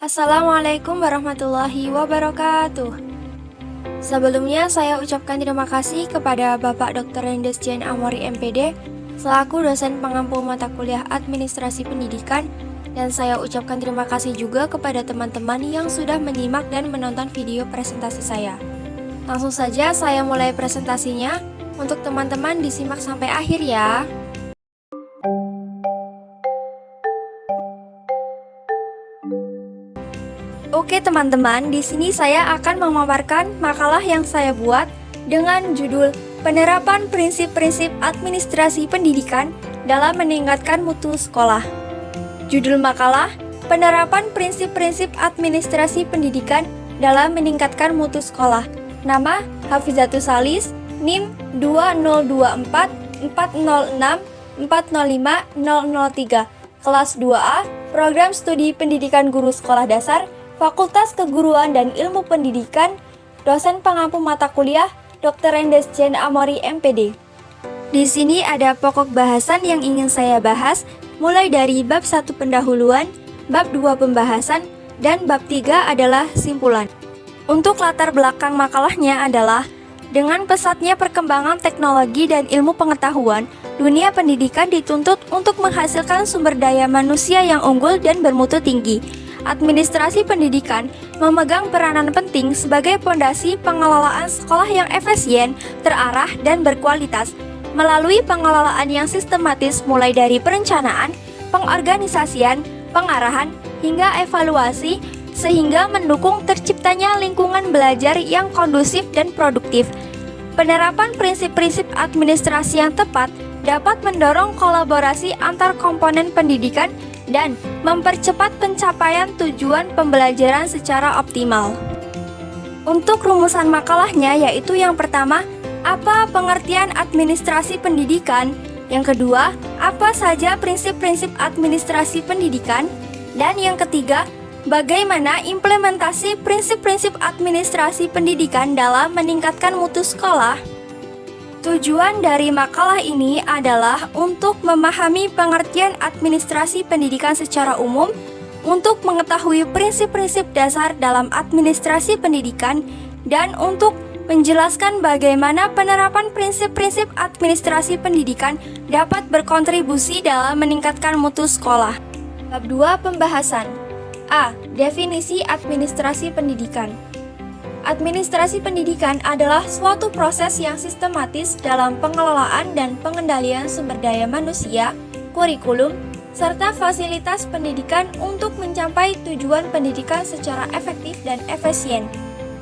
Assalamualaikum warahmatullahi wabarakatuh. Sebelumnya saya ucapkan terima kasih kepada Bapak Dr. Rendes Jen Amori MPD selaku dosen pengampu mata kuliah Administrasi Pendidikan, dan saya ucapkan terima kasih juga kepada teman-teman yang sudah menyimak dan menonton video presentasi saya. Langsung saja saya mulai presentasinya. Untuk teman-teman disimak sampai akhir ya. Oke teman-teman, di sini saya akan memaparkan makalah yang saya buat dengan judul Penerapan Prinsip-Prinsip Administrasi Pendidikan dalam Meningkatkan Mutu Sekolah. Judul makalah, Penerapan Prinsip-Prinsip Administrasi Pendidikan dalam Meningkatkan Mutu Sekolah. Nama, Hafizatus Salis, NIM 2024 406 405 003, Kelas 2A, Program Studi Pendidikan Guru Sekolah Dasar, Fakultas Keguruan dan Ilmu Pendidikan, dosen pengampu mata kuliah Dr. Rendes Jen Amori MPD. Di sini ada pokok bahasan yang ingin saya bahas, mulai dari bab 1 pendahuluan, bab 2 pembahasan, dan bab 3 adalah simpulan. Untuk latar belakang makalahnya adalah dengan pesatnya perkembangan teknologi dan ilmu pengetahuan, dunia pendidikan dituntut untuk menghasilkan sumber daya manusia yang unggul dan bermutu tinggi. Administrasi pendidikan memegang peranan penting sebagai pondasi pengelolaan sekolah yang efisien, terarah, dan berkualitas melalui pengelolaan yang sistematis mulai dari perencanaan, pengorganisasian, pengarahan, hingga evaluasi sehingga mendukung terciptanya lingkungan belajar yang kondusif dan produktif. Penerapan prinsip-prinsip administrasi yang tepat dapat mendorong kolaborasi antar komponen pendidikan dan mempercepat pencapaian tujuan pembelajaran secara optimal. Untuk rumusan makalahnya yaitu yang pertama, apa pengertian administrasi pendidikan? Yang kedua, apa saja prinsip-prinsip administrasi pendidikan? Dan yang ketiga, bagaimana implementasi prinsip-prinsip administrasi pendidikan dalam meningkatkan mutu sekolah? Tujuan dari makalah ini adalah untuk memahami pengertian administrasi pendidikan secara umum, untuk mengetahui prinsip-prinsip dasar dalam administrasi pendidikan, dan untuk menjelaskan bagaimana penerapan prinsip-prinsip administrasi pendidikan dapat berkontribusi dalam meningkatkan mutu sekolah. Bab 2 pembahasan. A. Definisi administrasi pendidikan. Administrasi pendidikan adalah suatu proses yang sistematis dalam pengelolaan dan pengendalian sumber daya manusia, kurikulum, serta fasilitas pendidikan untuk mencapai tujuan pendidikan secara efektif dan efisien.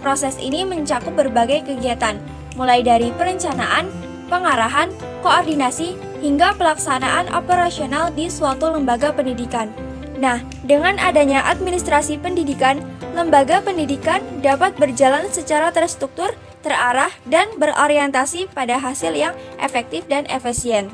Proses ini mencakup berbagai kegiatan, mulai dari perencanaan, pengarahan, koordinasi, hingga pelaksanaan operasional di suatu lembaga pendidikan. Nah, dengan adanya administrasi pendidikan, lembaga pendidikan dapat berjalan secara terstruktur, terarah, dan berorientasi pada hasil yang efektif dan efisien.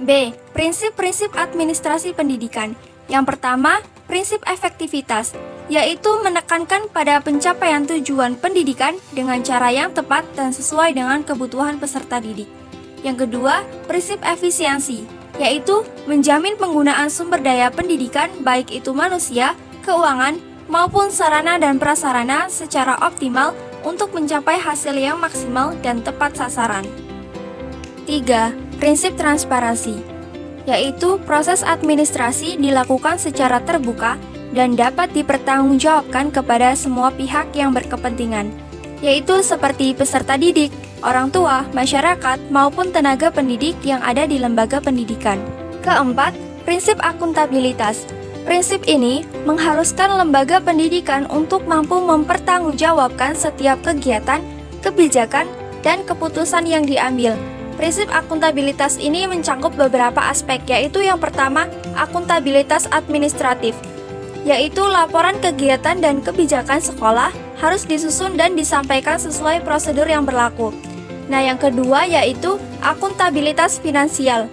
B. Prinsip-prinsip administrasi pendidikan. Yang pertama, prinsip efektivitas, yaitu menekankan pada pencapaian tujuan pendidikan dengan cara yang tepat dan sesuai dengan kebutuhan peserta didik. Yang kedua, prinsip efisiensi, yaitu menjamin penggunaan sumber daya pendidikan baik itu manusia, keuangan, maupun sarana dan prasarana secara optimal untuk mencapai hasil yang maksimal dan tepat sasaran. 3. Prinsip transparansi, yaitu proses administrasi dilakukan secara terbuka dan dapat dipertanggungjawabkan kepada semua pihak yang berkepentingan, yaitu seperti peserta didik, orang tua, masyarakat, maupun tenaga pendidik yang ada di lembaga pendidikan. Keempat, prinsip akuntabilitas. Prinsip ini mengharuskan lembaga pendidikan untuk mampu mempertanggungjawabkan setiap kegiatan, kebijakan, dan keputusan yang diambil. Prinsip akuntabilitas ini mencakup beberapa aspek, yaitu yang pertama, akuntabilitas administratif, yaitu laporan kegiatan dan kebijakan sekolah harus disusun dan disampaikan sesuai prosedur yang berlaku. Nah, yang kedua yaitu akuntabilitas finansial,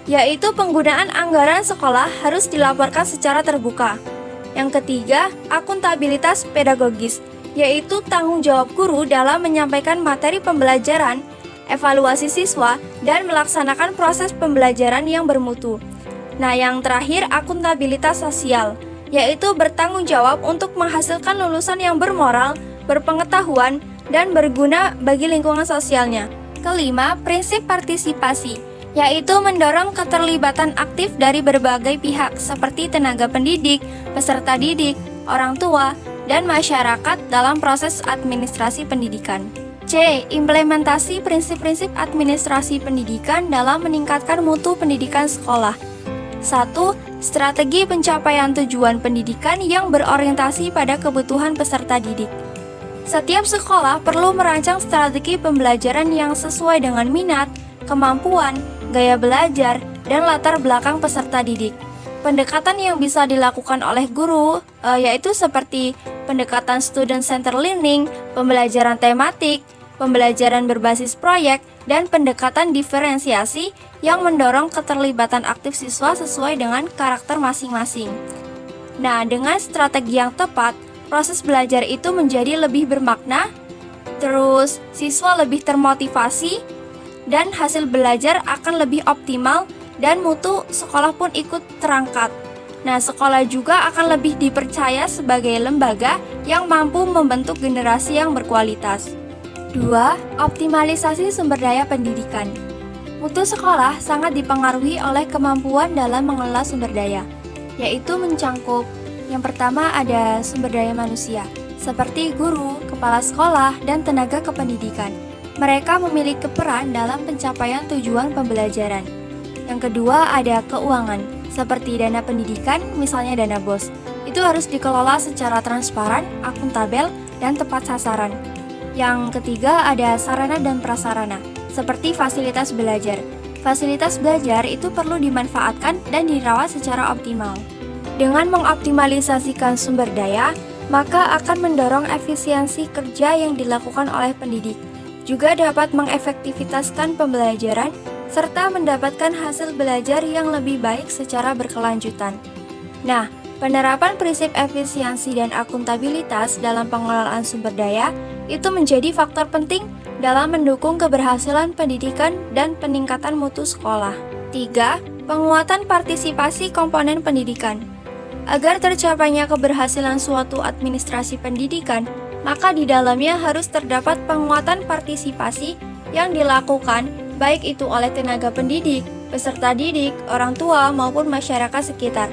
yaitu penggunaan anggaran sekolah harus dilaporkan secara terbuka. Yang ketiga, akuntabilitas pedagogis, yaitu tanggung jawab guru dalam menyampaikan materi pembelajaran, evaluasi siswa, dan melaksanakan proses pembelajaran yang bermutu. Nah, yang terakhir akuntabilitas sosial, yaitu bertanggung jawab untuk menghasilkan lulusan yang bermoral, berpengetahuan, dan berguna bagi lingkungan sosialnya. Kelima, prinsip partisipasi, yaitu mendorong keterlibatan aktif dari berbagai pihak seperti tenaga pendidik, peserta didik, orang tua, dan masyarakat dalam proses administrasi pendidikan. C. Implementasi prinsip-prinsip administrasi pendidikan dalam meningkatkan mutu pendidikan sekolah. 1. Strategi pencapaian tujuan pendidikan yang berorientasi pada kebutuhan peserta didik. Setiap sekolah perlu merancang strategi pembelajaran yang sesuai dengan minat, kemampuan, gaya belajar, dan latar belakang peserta didik. Pendekatan yang bisa dilakukan oleh guru yaitu seperti pendekatan student center learning, pembelajaran tematik, pembelajaran berbasis proyek, dan pendekatan diferensiasi yang mendorong keterlibatan aktif siswa sesuai dengan karakter masing-masing. Nah, dengan strategi yang tepat, proses belajar itu menjadi lebih bermakna, terus siswa lebih termotivasi, dan hasil belajar akan lebih optimal, dan mutu sekolah pun ikut terangkat. Nah, sekolah juga akan lebih dipercaya sebagai lembaga yang mampu membentuk generasi yang berkualitas. 2. Optimalisasi sumber daya pendidikan. Mutu sekolah sangat dipengaruhi oleh kemampuan dalam mengelola sumber daya, yaitu mencangkup yang pertama ada sumber daya manusia, seperti guru, kepala sekolah, dan tenaga kependidikan. Mereka memiliki peran dalam pencapaian tujuan pembelajaran. Yang kedua ada keuangan, seperti dana pendidikan, misalnya dana BOS. Itu harus dikelola secara transparan, akuntabel, dan tepat sasaran. Yang ketiga ada sarana dan prasarana, seperti fasilitas belajar. Fasilitas belajar itu perlu dimanfaatkan dan dirawat secara optimal. Dengan mengoptimalisasikan sumber daya, maka akan mendorong efisiensi kerja yang dilakukan oleh pendidik. Juga dapat mengefektivitaskan pembelajaran, serta mendapatkan hasil belajar yang lebih baik secara berkelanjutan. Nah, penerapan prinsip efisiensi dan akuntabilitas dalam pengelolaan sumber daya itu menjadi faktor penting dalam mendukung keberhasilan pendidikan dan peningkatan mutu sekolah. 3. Penguatan partisipasi komponen pendidikan. Agar tercapainya keberhasilan suatu administrasi pendidikan, maka di dalamnya harus terdapat penguatan partisipasi yang dilakukan baik itu oleh tenaga pendidik, peserta didik, orang tua, maupun masyarakat sekitar.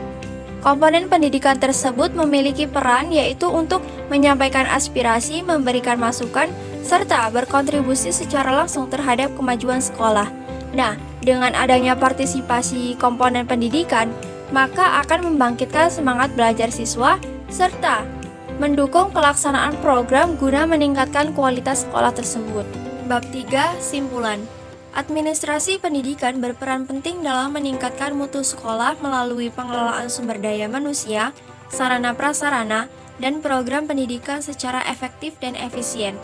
Komponen pendidikan tersebut memiliki peran yaitu untuk menyampaikan aspirasi, memberikan masukan, serta berkontribusi secara langsung terhadap kemajuan sekolah. Nah, dengan adanya partisipasi komponen pendidikan, maka akan membangkitkan semangat belajar siswa, serta mendukung pelaksanaan program guna meningkatkan kualitas sekolah tersebut. Bab 3. Simpulan. Administrasi pendidikan berperan penting dalam meningkatkan mutu sekolah melalui pengelolaan sumber daya manusia, sarana prasarana, dan program pendidikan secara efektif dan efisien.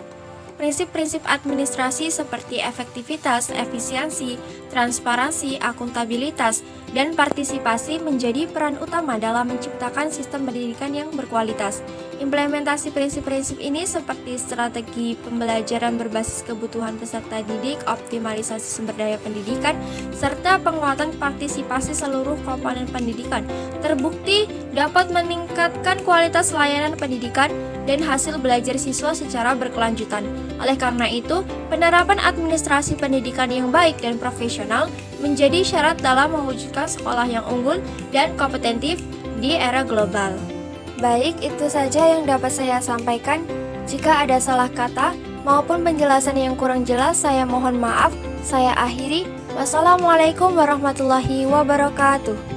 Prinsip-prinsip administrasi seperti efektivitas, efisiensi, transparansi, akuntabilitas, dan partisipasi menjadi peran utama dalam menciptakan sistem pendidikan yang berkualitas. Implementasi prinsip-prinsip ini seperti strategi pembelajaran berbasis kebutuhan peserta didik, optimalisasi sumber daya pendidikan, serta penguatan partisipasi seluruh komponen pendidikan terbukti dapat meningkatkan kualitas layanan pendidikan dan hasil belajar siswa secara berkelanjutan. Oleh karena itu, penerapan administrasi pendidikan yang baik dan profesional menjadi syarat dalam mewujudkan sekolah yang unggul dan kompetitif di era global. Baik, itu saja yang dapat saya sampaikan. Jika ada salah kata maupun penjelasan yang kurang jelas, saya mohon maaf. Saya akhiri. Wassalamualaikum warahmatullahi wabarakatuh.